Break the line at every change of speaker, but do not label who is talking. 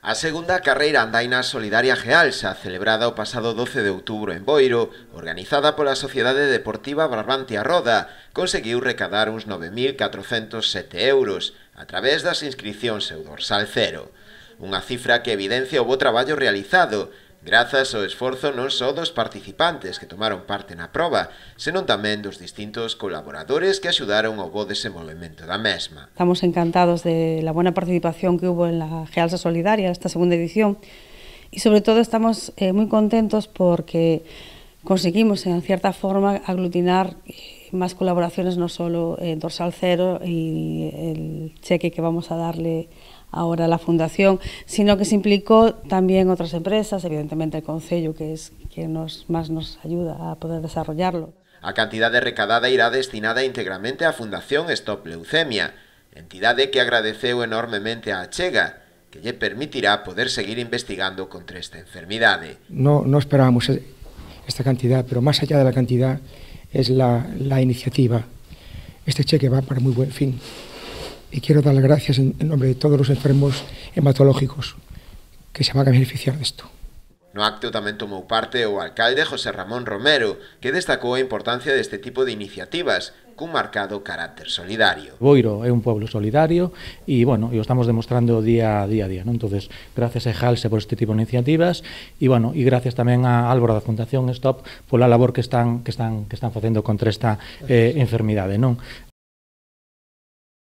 A segunda carreira andaina solidaria Gealsa, celebrada o pasado 12 de outubro en Boiro, organizada pola Sociedade Deportiva Barbantia Roda, conseguiu recadar uns 9.407 euros a través das inscripcións seu dorsal cero. Unha cifra que evidencia o bo traballo realizado, grazas ao esforzo non só dos participantes que tomaron parte na proba, senón tamén dos distintos colaboradores que axudaron ao bo desenvolvemento da mesma.
Estamos encantados de la buena participación que hubo en la Gealsa Solidaria, esta segunda edición, y sobre todo estamos muy contentos porque conseguimos en cierta forma aglutinar más colaboraciones, no solo dorsal cero y el cheque que vamos a darle ahora a la Fundación, sino que se implicó también otras empresas, evidentemente el Concello, que es quien más nos ayuda a poder desarrollarlo.
A cantidade recadada irá destinada íntegramente á Fundación Stop Leucemia, entidade que agradeceu enormemente a achega, que lle permitirá poder seguir investigando contra esta enfermidade.
No esperábamos esta cantidad, pero más allá de la cantidad es la iniciativa. Este cheque va para muy buen fin. Y quiero dar las gracias en nombre de todos los enfermos hematológicos que se van a beneficiar de esto.
No acto tamén tomou parte o alcalde José Ramón Romero, que destacou a importancia deste tipo de iniciativas, cun marcado carácter solidario.
Boiro é un pueblo solidario e, bueno, o estamos demostrando día a día, non? Entonces, gracias a Gealsa por este tipo de iniciativas e, bueno, e gracias tamén a Álvaro da Fundación Stop pola labor que están facendo contra esta enfermidade, non?